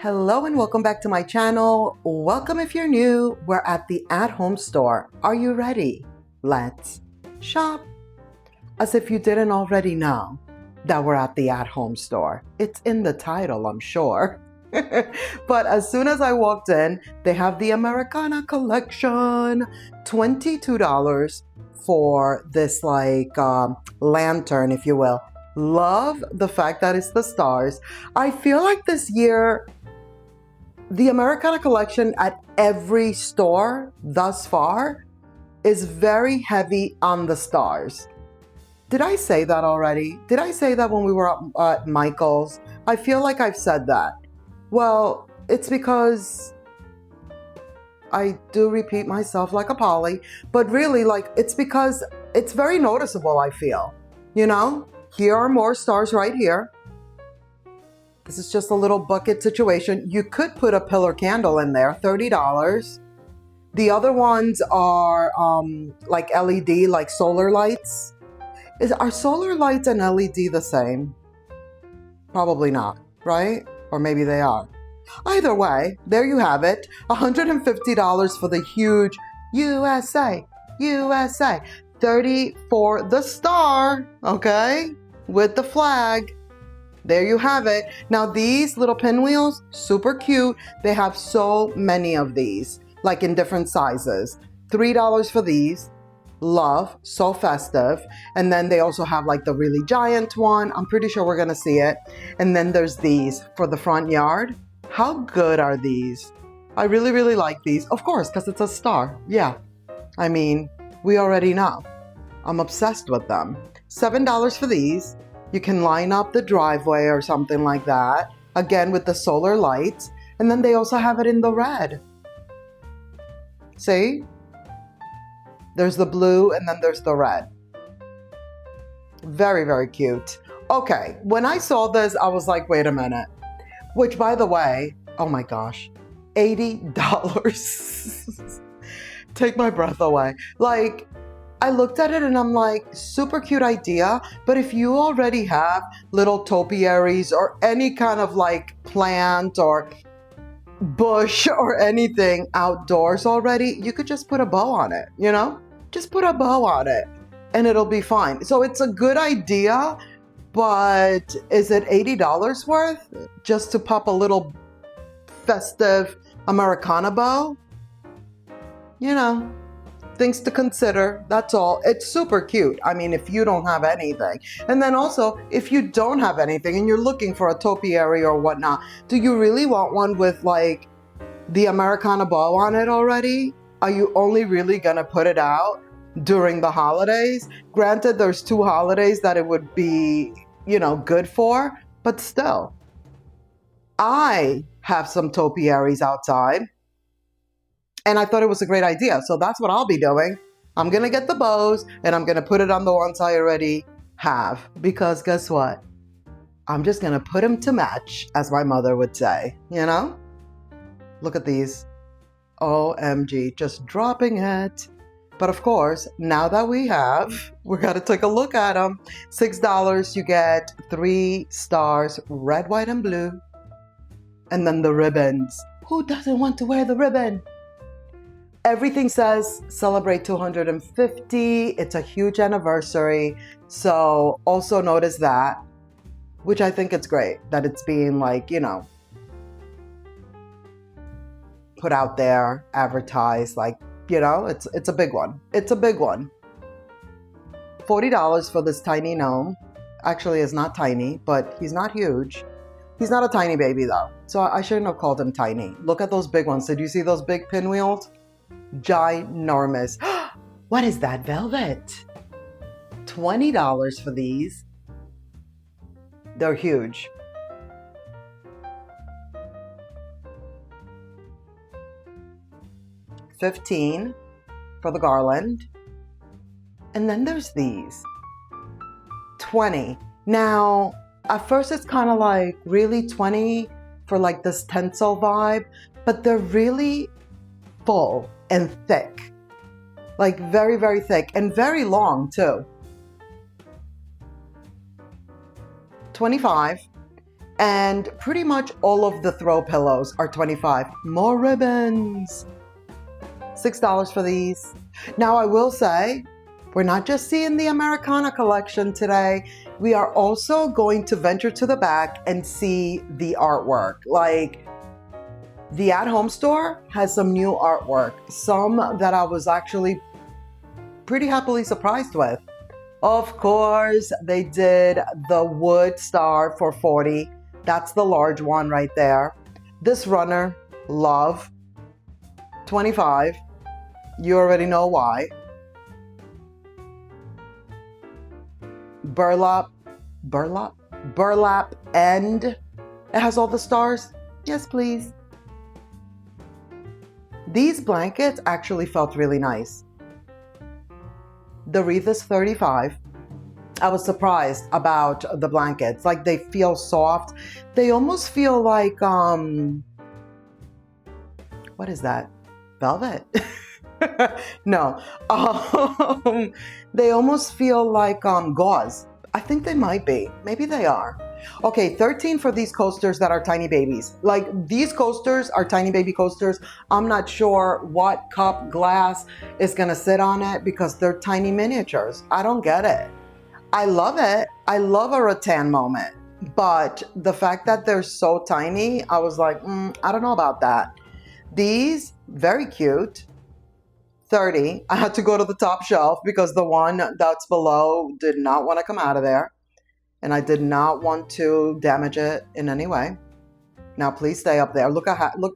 Hello and welcome back to my channel. Welcome if you're new. We're at the at-home store. Are you ready? Let's shop. As if you didn't already know that we're at the at-home store. It's in the title, I'm sure. But as soon as I walked in, they have the Americana collection. $22 for this lantern, if you will. Love the fact that it's the stars. I feel like this year, the Americana collection at every store thus far is very heavy on the stars. Did I say that already? Did I say that when we were at Michael's? I feel like I've said that. Well, it's because I do repeat myself like a Polly, but really it's because it's very noticeable, I feel. You know, here are more stars right here. This is just a little bucket situation. You could put a pillar candle in there, $30. The other ones are like LED, like solar lights. Are solar lights and LED the same? Probably not, right? Or maybe they are. Either way, there you have it. $150 for the huge USA, USA. $30 for the star, okay? With the flag. There you have it. Now these little pinwheels, super cute. They have so many of these, like in different sizes. $3 for these. Love, so festive. And then they also have like the really giant one. I'm pretty sure we're gonna see it. And then there's these for the front yard. How good are these? I really, really like these. Of course, because it's a star. Yeah. I mean, we already know. I'm obsessed with them. $7 for these. You can line up the driveway or something like that. Again, with the solar lights. And then they also have it in the red. See? There's the blue and then there's the red. Very, very cute. Okay, when I saw this, I was like, wait a minute. Which, by the way, oh my gosh, $80. Take my breath away. I looked at it and I'm like, super cute idea. But if you already have little topiaries or any kind of plant or bush or anything outdoors already, you could just put a bow on it, you know? Just put a bow on it and it'll be fine. So it's a good idea, but is it $80 worth just to pop a little festive Americana bow? You know, things to consider, that's all. It's super cute. I mean, if you don't have anything. And then also, if you don't have anything and you're looking for a topiary or whatnot, do you really want one with the Americana bow on it already? Are you only really gonna put it out during the holidays? Granted, there's 2 holidays that it would be, you know, good for, but still. I have some topiaries outside. And I thought it was a great idea. So that's what I'll be doing. I'm going to get the bows and I'm going to put it on the ones I already have. Because guess what? I'm just going to put them to match, as my mother would say, you know? Look at these. OMG, just dropping it. But of course, now that we got to take a look at them. $6, you get 3 stars, red, white, and blue. And then the ribbons. Who doesn't want to wear the ribbon? Everything says celebrate 250. It's a huge anniversary. So also notice that, which I think it's great that it's being put out there, advertised, it's a big one. It's a big one. $40 for this tiny gnome. Actually, it's not tiny, but he's not huge. He's not a tiny baby though. So I shouldn't have called him tiny. Look at those big ones. Did you see those big pinwheels? Ginormous. What is that, velvet? $20 for these. They're huge. $15 for the garland. And then there's these. $20. Now, at first it's kind of really $20 for this tinsel vibe, but they're really full and thick, very, very thick and very long too. $25. And pretty much all of the throw pillows are $25. More ribbons. $6 for these. Now I will say, we're not just seeing the Americana collection today. We are also going to venture to the back and see the artwork. Like, the at-home store has some new artwork. Some that I was actually pretty happily surprised with. Of course, they did the wood star for $40. That's the large one right there. This runner, love, $25. You already know why. Burlap end. It has all the stars. Yes, please. These blankets actually felt really nice. The wreath is $35. I was surprised about the blankets. Like, they feel soft. They almost feel like, what is that? Velvet? No. They almost feel like gauze. I think they might be. Maybe they are. Okay, $13 for these coasters that are tiny babies. Like, these coasters are tiny baby coasters. I'm not sure what cup glass is going to sit on it because they're tiny miniatures. I don't get it. I love it. I love a rattan moment. But the fact that they're so tiny, I was like, I don't know about that. These, very cute. $30. I had to go to the top shelf because the one that's below did not want to come out of there. And I did not want to damage it in any way. Now please stay up there. Look,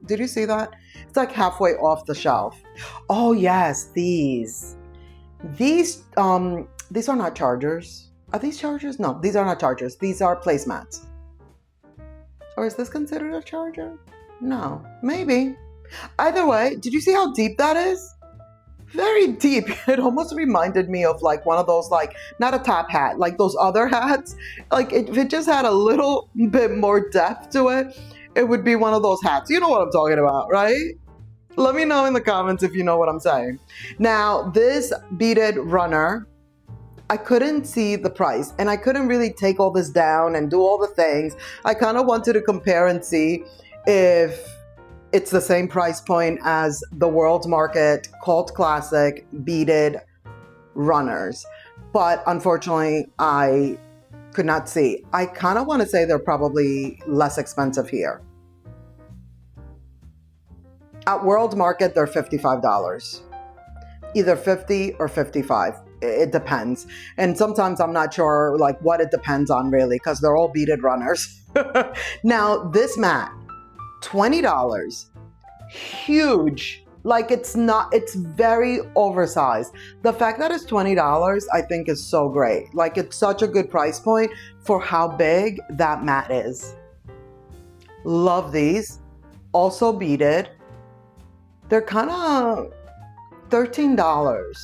did you see that? It's like halfway off the shelf. Oh yes, these. These are not chargers. Are these chargers? No, these are not chargers. These are placemats. Or is this considered a charger? No, maybe. Either way, did you see how deep that is? Very deep. It almost reminded me of like one of those, like, not a top hat, like those other hats. Like, if it just had a little bit more depth to it, it would be one of those hats. You know what I'm talking about, right? Let me know in the comments if you know what I'm saying. Now, this beaded runner, I couldn't see the price and I couldn't really take all this down and do all the things. I kind of wanted to compare and see if it's the same price point as the World Market cult classic beaded runners. But unfortunately, I could not see. I kind of want to say they're probably less expensive here. At World Market, they're $55. Either $50 or $55. It depends. And sometimes I'm not sure like what it depends on really, because they're all beaded runners. Now, this mat, $20. Huge. Like, it's very oversized. The fact that it's $20, I think is so great. Like, it's such a good price point for how big that mat is. Love these. Also beaded. They're kind of $13.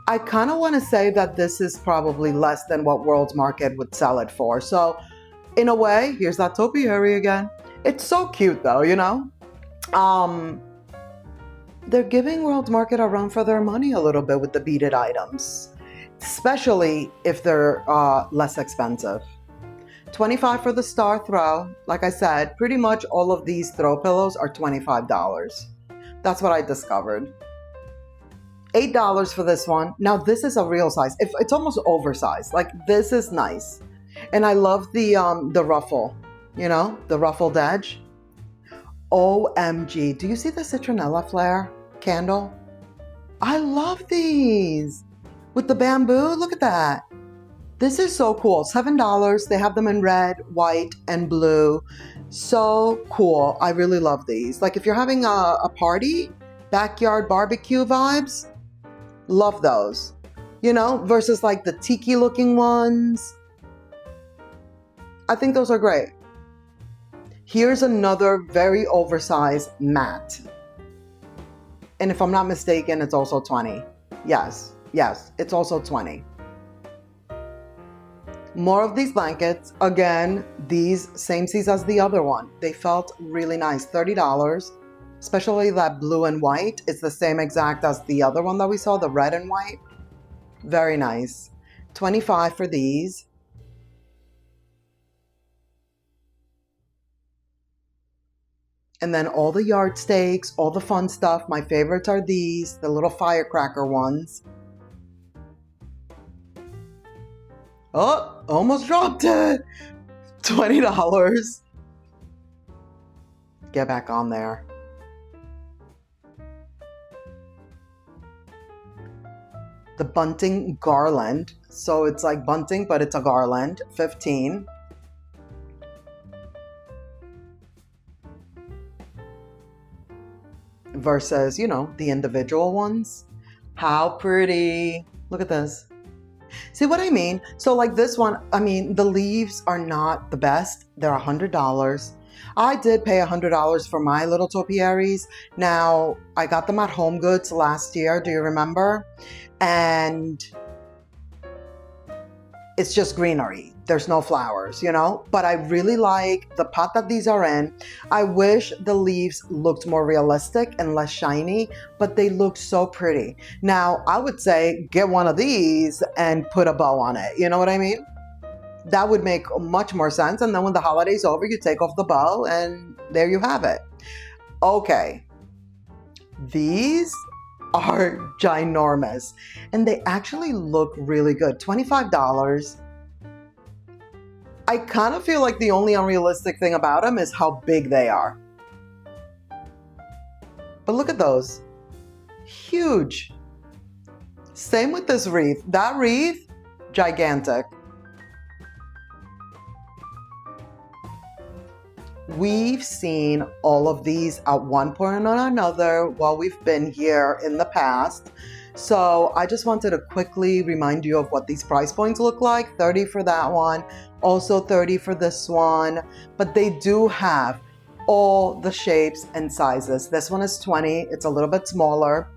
I kind of want to say that this is probably less than what World's Market would sell it for. So in a way, here's that topiary again. It's so cute though, you know? They're giving World Market a run for their money a little bit with the beaded items, especially if they're less expensive. $25 for the star throw. Like I said, pretty much all of these throw pillows are $25. That's what I discovered. $8 for this one. Now this is a real size. It's almost oversized. Like, this is nice. And I love the ruffle, you know, the ruffled edge. OMG. Do you see the citronella flare candle? I love these. With the bamboo, look at that. This is so cool. $7. They have them in red, white, and blue. So cool. I really love these. Like, if you're having a party, backyard barbecue vibes, love those. You know, versus like the tiki looking ones. I think those are great. Here's another very oversized mat. And if I'm not mistaken, it's also $20. Yes, it's also $20. More of these blankets. Again, these same size as the other one. They felt really nice. $30. Especially that blue and white. It's the same exact as the other one that we saw, the red and white. Very nice. $25 for these. And then all the yard stakes, all the fun stuff. My favorites are these, the little firecracker ones. Oh, almost dropped it. $20. Get back on there. The bunting garland. So it's like bunting, but it's a garland. 15. Versus, you know, the individual ones. How pretty. Look at this. See what I mean? So like this one, I mean, the leaves are not the best. They're $100. I did pay $100 for my little topiaries. Now, I got them at Home Goods last year. Do you remember? And it's just greenery. There's no flowers, you know? But I really like the pot that these are in. I wish the leaves looked more realistic and less shiny, but they look so pretty. Now, I would say get one of these and put a bow on it. You know what I mean? That would make much more sense. And then when the holiday's over, you take off the bow and there you have it. Okay. These are ginormous and they actually look really good. $25. I kind of feel like the only unrealistic thing about them is how big they are. But look at those. Huge. Same with this wreath. That wreath, gigantic. We've seen all of these at one point or another while we've been here in the past. So I just wanted to quickly remind you of what these price points look like. 30 for that one, also 30 for this one. But they do have all the shapes and sizes. This one is 20, it's a little bit smaller.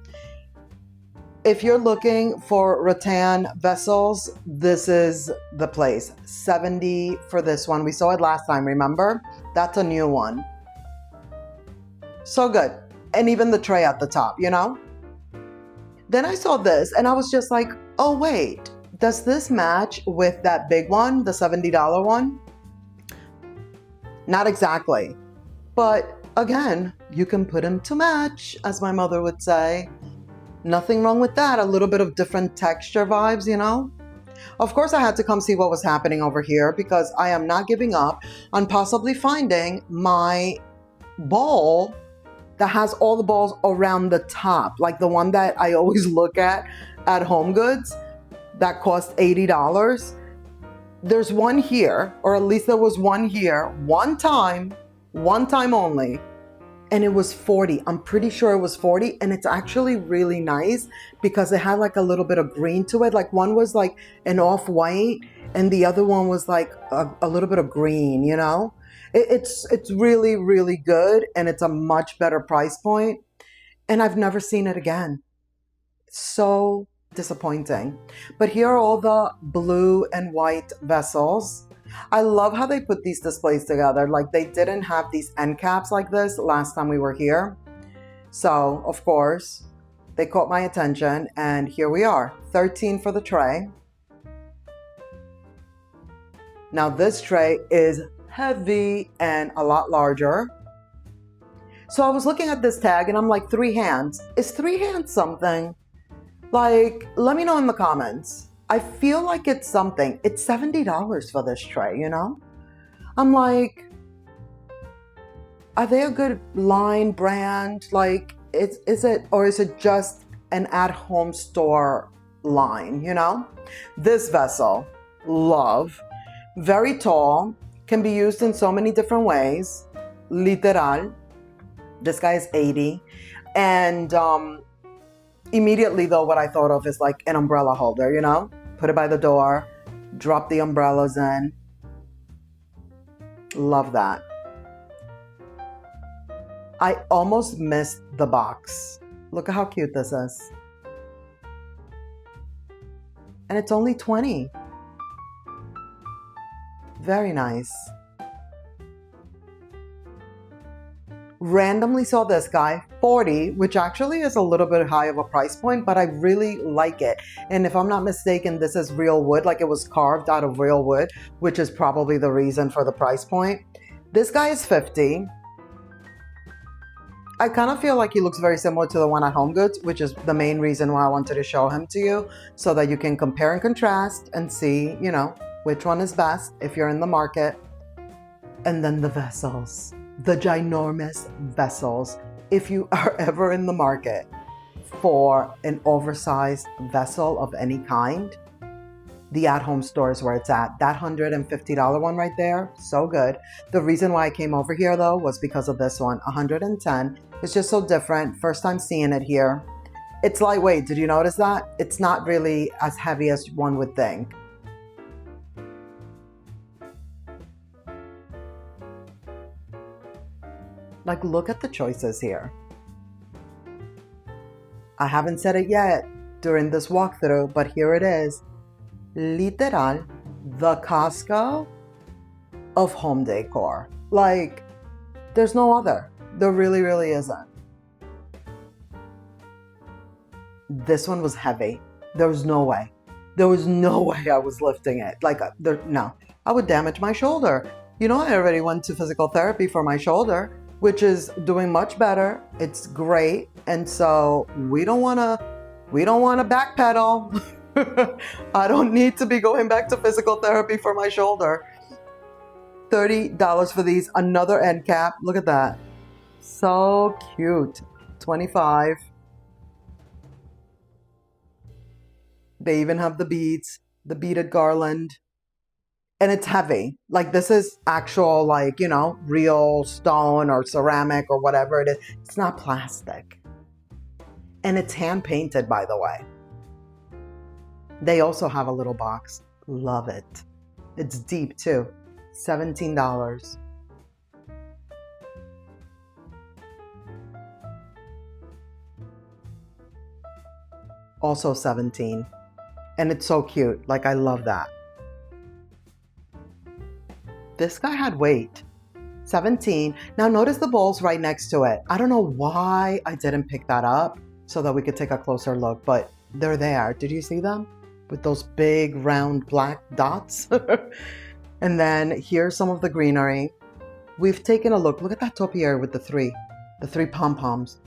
If you're looking for rattan vessels, this is the place. 70 for this one. We saw it last time, remember? That's a new one. So good. And even the tray at the top, you know? Then I saw this and I was just like, oh wait, does this match with that big one, the $70 one? Not exactly. But again, you can put them to match, as my mother would say. Nothing wrong with that. A little bit of different texture vibes, you know? Of course, I had to come see what was happening over here because I am not giving up on possibly finding my ball that has all the balls around the top, like the one that I always look at Home Goods that cost $80. There's one here, or at least there was one here, one time only. And it was 40. I'm pretty sure it was 40. And it's actually really nice because it had like a little bit of green to it. Like one was like an off-white and the other one was like a little bit of green, you know? It's really, really good. And it's a much better price point. And I've never seen it again. So disappointing. But here are all the blue and white vessels. I love how they put these displays together. Like they didn't have these end caps like this last time we were here. So, of course, they caught my attention and here we are. 13 for the tray. Now this tray is heavy and a lot larger. So I was looking at this tag and I'm like, 3 hands. Is 3 hands something? Like, let me know in the comments. I feel like it's something. It's $70 for this tray, you know? I'm like, are they a good line brand? Like, is it just an at-home store line, you know? This vessel, love. Very tall, can be used in so many different ways. Literal. This guy is 80. And immediately though, what I thought of is like an umbrella holder, you know? Put it by the door, drop the umbrellas in. Love that. I almost missed the box. Look at how cute this is. And it's only 20. Very nice. Randomly saw this guy, 40, which actually is a little bit high of a price point, but I really like it. And if I'm not mistaken, this is real wood, like it was carved out of real wood, which is probably the reason for the price point. This guy is 50. I kind of feel like he looks very similar to the one at Home Goods, which is the main reason why I wanted to show him to you, so that you can compare and contrast and see, you know, which one is best if you're in the market. And then the vessels, the ginormous vessels. If you are ever in the market for an oversized vessel of any kind, the at-home store is where it's at. That $150 one right there, so good. The reason why I came over here though was because of this one, $110. It's just so different. First time seeing it here. It's lightweight. Did you notice that? It's not really as heavy as one would think. Like, look at the choices here. I haven't said it yet during this walkthrough, but here it is. Literal, the Costco of home decor. Like, there's no other. There really, really isn't. This one was heavy. There was no way. There was no way I was lifting it. Like, no. I would damage my shoulder. You know, I already went to physical therapy for my shoulder, which is doing much better. It's great. And so we don't want to backpedal. I don't need to be going back to physical therapy for my shoulder. $30 for these. Another end cap. Look at that. So cute. $25. They even have the beads, the beaded garland. And it's heavy. Like, this is actual, like, you know, real stone or ceramic or whatever it is. It's not plastic. And it's hand painted, by the way. They also have a little box. Love it. It's deep too. $17. Also 17. And it's so cute. Like, I love that. This guy had weight. 17. Now notice the bowls right next to it. I don't know why I didn't pick that up so that we could take a closer look, but they're there. Did you see them? With those big round black dots. And then here's some of the greenery. We've taken a look. Look at that topiary with the three pom-poms.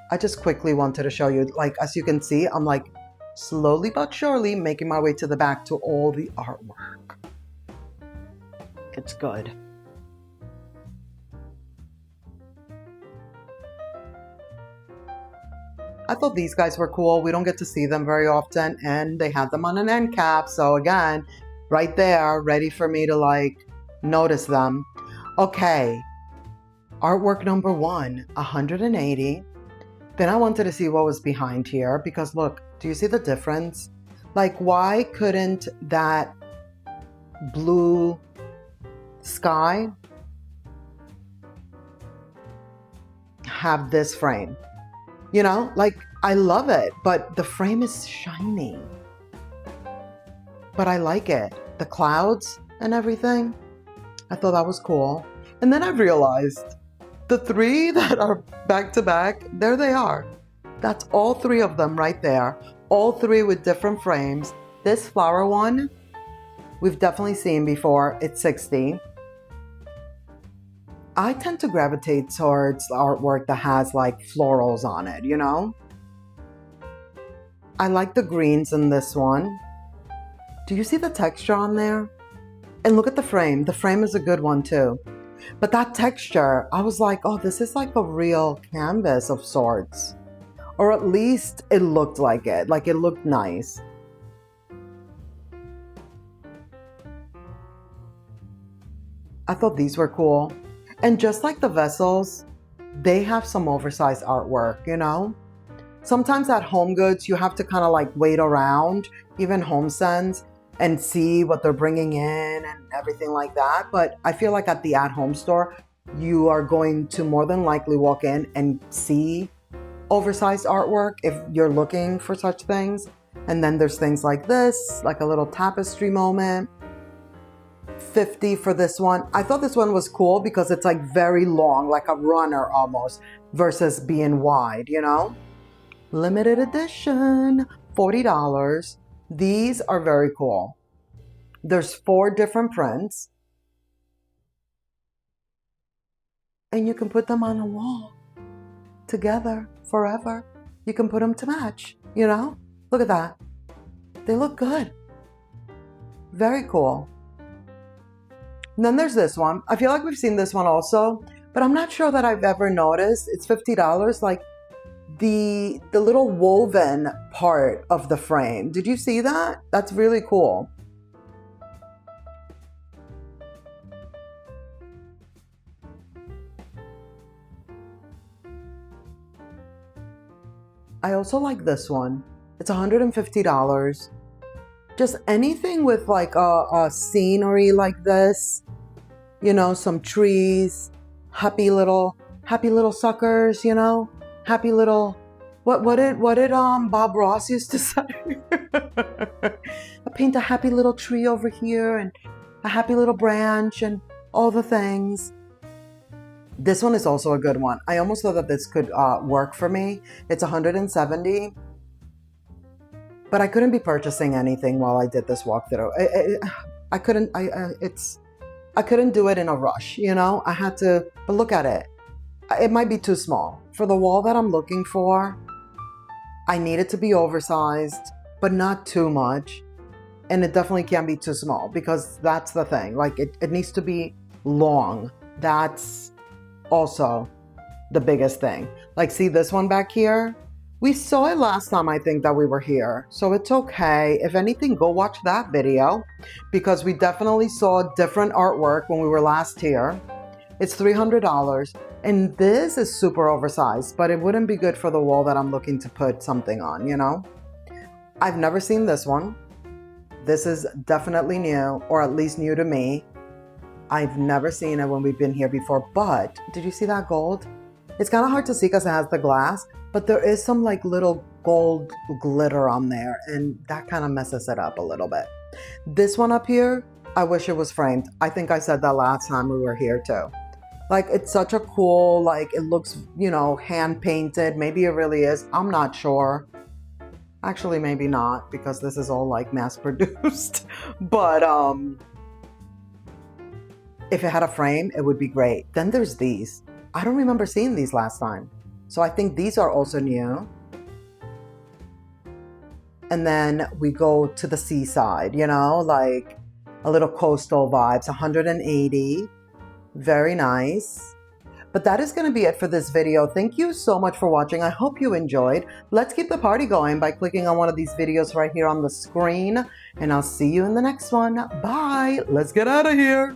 I just quickly wanted to show you, like, as you can see, I'm like slowly but surely making my way to the back to all the artwork. It's good. I thought these guys were cool. We don't get to see them very often, and they had them on an end cap. So again, right there, ready for me to like notice them. Okay, artwork number 1, 180. Then I wanted to see what was behind here because look, do you see the difference? Like, why couldn't that blue sky have this frame? You know, like, I love it, but the frame is shiny. But I like it. The clouds and everything. I thought that was cool. And then I realized the 3 that are back to back, there they are. That's all 3 of them right there. All 3 with different frames. This flower one, we've definitely seen before. It's 60. I tend to gravitate towards artwork that has like florals on it, you know? I like the greens in this one. Do you see the texture on there? And look at the frame. The frame is a good one too. But that texture, I was like, oh, this is like a real canvas of sorts. Or at least it looked like it. Like, it looked nice. I thought these were cool. And just like the vessels, they have some oversized artwork, you know? Sometimes at Home Goods, you have to kind of like wait around, even HomeSense, and see what they're bringing in and everything like that. But I feel like at the at-home store, you are going to more than likely walk in and see oversized artwork if you're looking for such things. And then there's things like this, like a little tapestry moment. 50 for this one. I thought this one was cool because it's like very long, like a runner almost, versus being wide, you know? Limited edition, $40. These are very cool. There's 4 different prints. and you can put them on a wall together forever. You can put them to match, you know? Look at that. They look good. Very cool. And then there's this one. I feel like we've seen this one also, but I'm not sure that I've ever noticed. It's $50, like the little woven part of the frame. Did you see that? That's really cool. I also like this one. It's $150. Just anything with like a scenery like this, you know, some trees, happy little suckers, you know, happy little, what did Bob Ross used to say? I paint a happy little tree over here and a happy little branch and all the things. This one is also a good one. I almost thought that this could work for me. It's $170. But I couldn't be purchasing anything while I did this walkthrough. I couldn't do it in a rush, you know? I had to, but look at it. It might be too small. For the wall that I'm looking for, I need it to be oversized, but not too much. And it definitely can't be too small because that's the thing. Like it needs to be long. That's also the biggest thing. Like see this one back here? We saw it last time, I think, that we were here. So it's okay. If anything, go watch that video because we definitely saw different artwork when we were last here. It's $300. And this is super oversized, but it wouldn't be good for the wall that I'm looking to put something on, you know? I've never seen this one. This is definitely new, or at least new to me. I've never seen it when we've been here before, but did you see that gold? It's kind of hard to see because it has the glass, but there is some like little gold glitter on there and that kind of messes it up a little bit. This one up here, I wish it was framed. I think I said that last time we were here too. Like it's such a cool, like it looks, you know, hand painted. Maybe it really is. I'm not sure. Actually, maybe not because this is all like mass produced. But if it had a frame, it would be great. Then there's these. I don't remember seeing these last time. So I think these are also new. And then we go to the seaside, you know, like a little coastal vibes, 180. Very nice. But that is going to be it for this video. Thank you so much for watching. I hope you enjoyed. Let's keep the party going by clicking on one of these videos right here on the screen. And I'll see you in the next one. Bye. Let's get out of here.